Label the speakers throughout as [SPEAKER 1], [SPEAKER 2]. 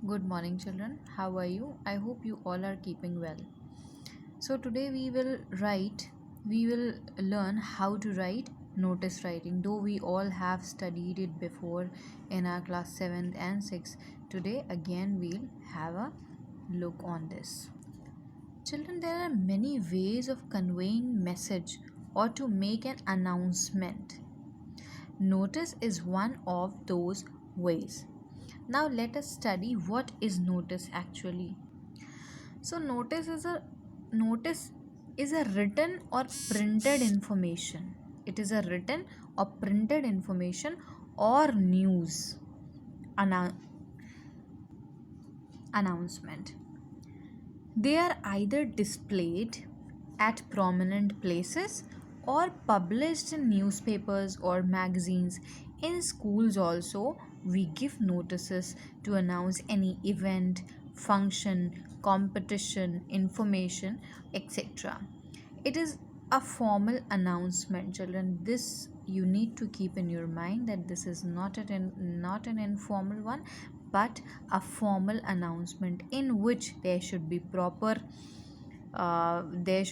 [SPEAKER 1] Good morning, children. How are you? I hope you all are keeping well. So, today we will learn how to write notice writing. Though we all have studied it before in our class 7th and 6th, today again we'll have a look on this. Children, there are many ways of conveying message or to make an announcement. Notice is one of those ways. Now let us study what is notice actually. So notice is a written or printed information. It is a written or printed information or news announcement. They are either displayed at prominent places or published in newspapers or magazines. In schools, also, we give notices to announce any event, function, competition, information, etc. It is a formal announcement, children. This you need to keep in your mind that this is not an informal one, but a formal announcement in which there should be proper words,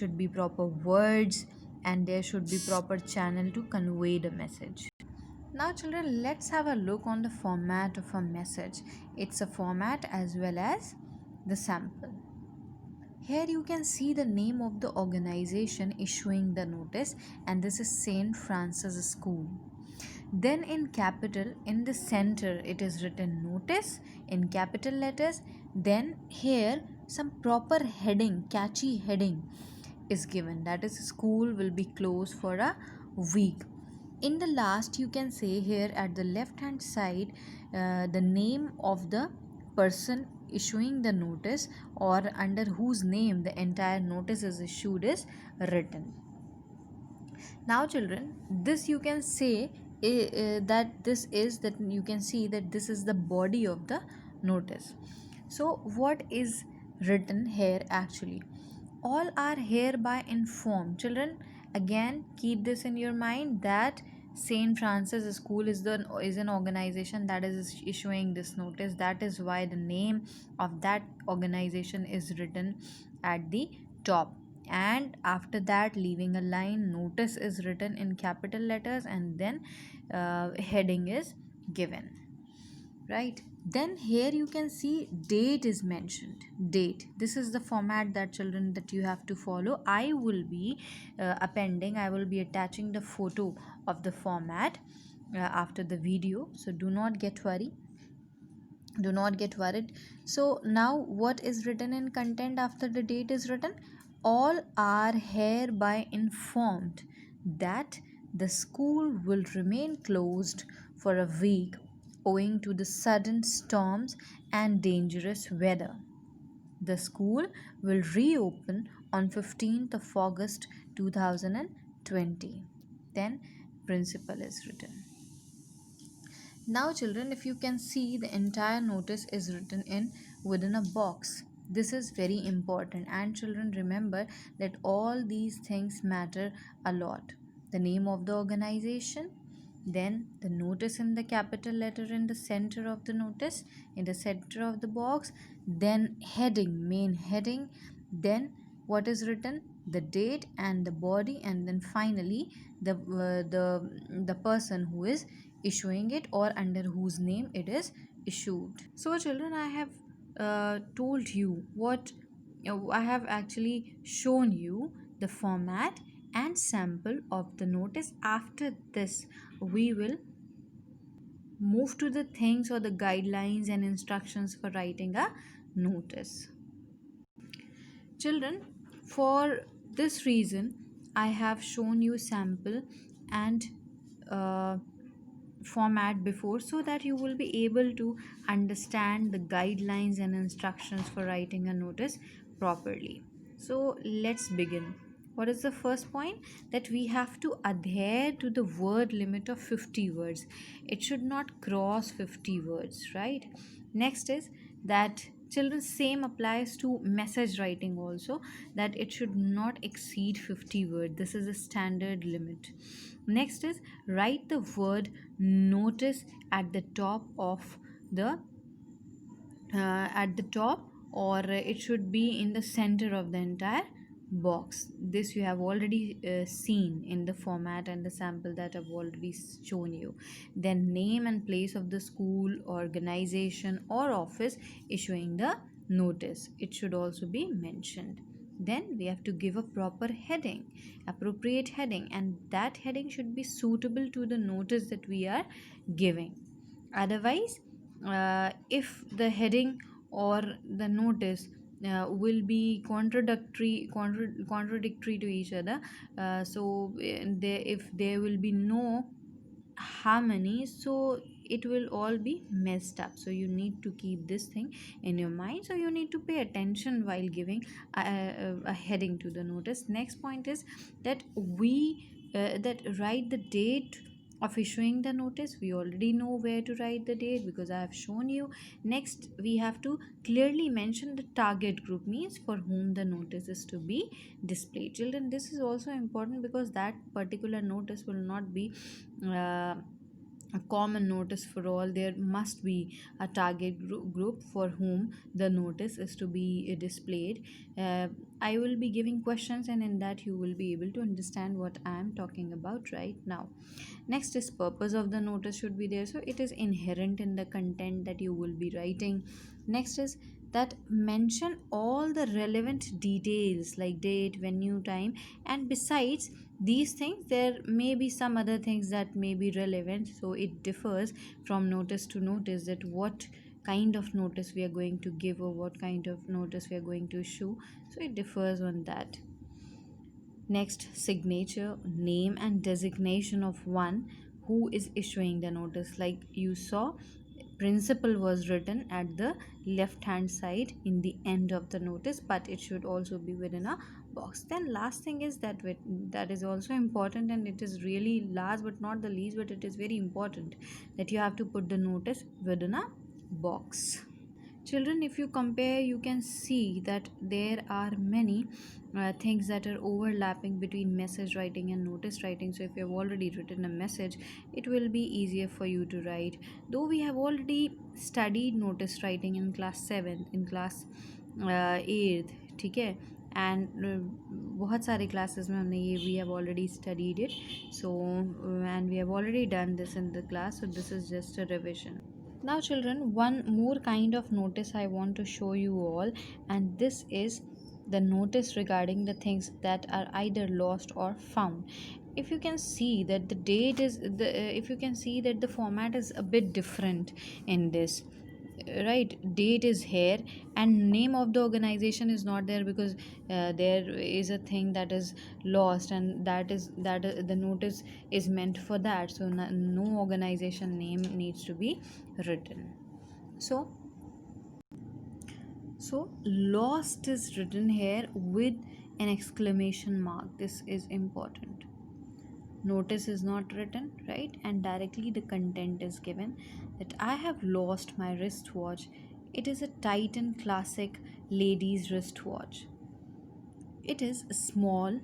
[SPEAKER 1] and there should be proper channel to convey the message. Now, children, let's have a look on the format of a message. It's a format as well as the sample. Here you can see the name of the organization issuing the notice, and this is St. Francis School. Then in capital, in the center, it is written notice in capital letters. Then here some proper heading, catchy heading is given, that is school will be closed for a week. In the last, you can say here at the left hand side, the name of the person issuing the notice, or under whose name the entire notice is issued, is written. Now, children, this you can say that you can see that this is the body of the notice. So what is written here actually? All are hereby informed. Children, again keep this in your mind that St. Francis School is an organization that is issuing this notice. That is why the name of that organization is written at the top, and after that, leaving a line, notice is written in capital letters, and then heading is given, right? Then here you can see date is mentioned. Date, this is the format that children that you have to follow. I will be attaching the photo of the format after the video, so do not get worried. So now what is written in content after the date is written? All are hereby informed that the school will remain closed for a week owing to the sudden storms and dangerous weather. The school will reopen on 15th of August 2020. Then principal is written. Now, children, if you can see, the entire notice is written in within a box. This is very important, and children, remember that all these things matter a lot. The name of the organization, then the notice in the capital letter in the center of the notice, in the center of the box, then heading, main heading, then what is written, the date and the body, and then finally the person who is issuing it or under whose name it is issued. So, children, I have told you what I have actually shown you the format and sample of the notice. After this, we will move to the things or the guidelines and instructions for writing a notice. Children, for this reason, I have shown you sample and format before, so that you will be able to understand the guidelines and instructions for writing a notice properly. So let's begin. What is the first point? That we have to adhere to the word limit of 50 words. It should not cross 50 words, right? Next is that, children, same applies to message writing also, that it should not exceed 50 words. This is a standard limit. Next is write the word notice at the top of the at the top, or it should be in the center of the entire box. This you have already seen in the format and the sample that I've already shown you. Then name and place of the school, organization or office issuing the notice, it should also be mentioned. Then we have to give a proper heading, appropriate heading, and that heading should be suitable to the notice that we are giving. Otherwise, if the heading or the notice will be contradictory to each other, if there will be no harmony, so it will all be messed up. So you need to keep this thing in your mind, so you need to pay attention while giving a heading to the notice. Next point is that that write the date of issuing the notice. We already know where to write the date because I have shown you. Next, we have to clearly mention the target group, means for whom the notice is to be displayed. Children, this is also important because that particular notice will not be uh, a common notice for all. There must be a target group for whom the notice is to be displayed. I will be giving questions, and in that you will be able to understand what I am talking about right now. Next is purpose of the notice should be there, so it is inherent in the content that you will be writing. Next is that mention all the relevant details like date, venue, time, and besides these things there may be some other things that may be relevant. So it differs from notice to notice that what kind of notice we are going to give or what kind of notice we are going to issue. So it differs on that. Next, signature, name and designation of one who is issuing the notice. Like you saw, principal was written at the left hand side in the end of the notice, but it should also be within a box. Then last thing is that is also important, and it is really last but not the least, but it is very important that you have to put the notice within a box. Children, if you compare, you can see that there are many things that are overlapping between message writing and notice writing. So if you have already written a message, it will be easier for you to write. Though we have already studied notice writing in class 7, in class 8th, ठीक है, and बहुत सारे classes में हमने ये we have already studied it. So and we have already done this in the class, so this is just a revision. Now, children, one more kind of notice I want to show you all, and this is the notice regarding the things that are either lost or found. If you can see that the date is if you can see that the format is a bit different in this, right? Date is here and name of the organization is not there because there is a thing that is lost, and the notice is meant for that, so no organization name needs to be written. So lost is written here with an exclamation mark. This is important. Notice is not written, right? And directly the content is given that I have lost my wristwatch. It is a Titan Classic ladies wristwatch. It is small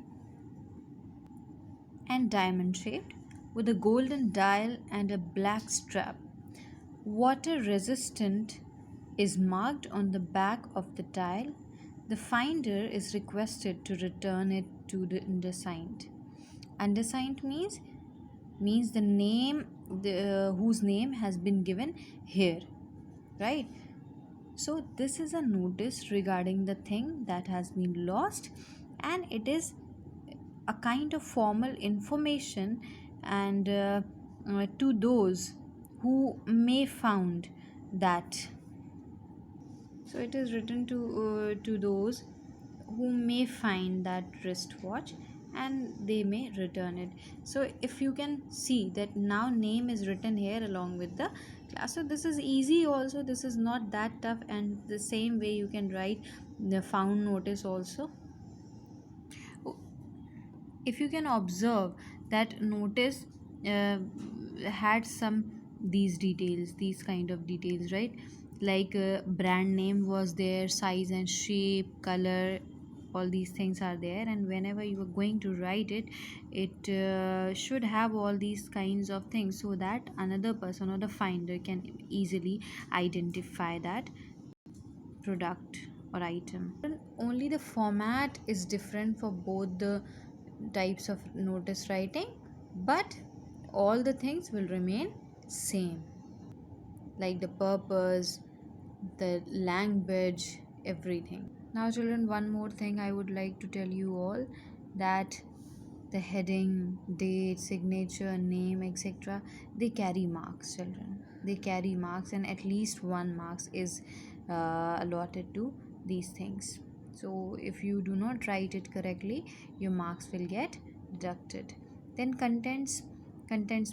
[SPEAKER 1] and diamond shaped with a golden dial and a black strap. Water resistant is marked on the back of the dial. The finder is requested to return it to the undersigned. Undersigned means the name whose name has been given here, right? So this is a notice regarding the thing that has been lost, and it is a kind of formal information and to those who may found that. So it is written to those who may find that wristwatch and they may return it. So if you can see that now name is written here along with the class, so this is easy also, this is not that tough, and the same way you can write the found notice also. If you can observe that notice had some these kind of details, right? Like brand name was there, size and shape, color, all these things are there, and whenever you are going to write it, it should have all these kinds of things so that another person or the finder can easily identify that. product or item. And only the format is different for both the types of notice writing, but all the things will remain same, like the purpose, the language, everything. Now, children, one more thing I would like to tell you all, that the heading, date, signature, name, etc., they carry marks, children. They carry marks, and at least 1 marks is allotted to these things. So, if you do not write it correctly, your marks will get deducted. Then contents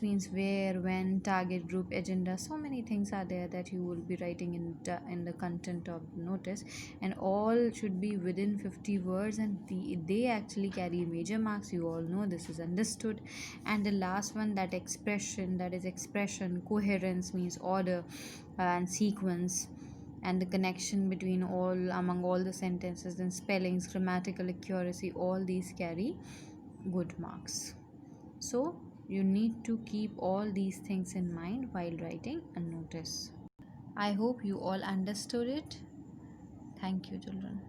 [SPEAKER 1] means where, when, target group, agenda. So many things are there that you will be writing in the content of the notice, and all should be within 50 words, and they actually carry major marks. You all know this is understood. And the last one, that is expression. Coherence means order and sequence, and the connection between among all the sentences. Then spellings, grammatical accuracy, all these carry good marks. So you need to keep all these things in mind while writing a notice. I hope you all understood it. Thank you, children.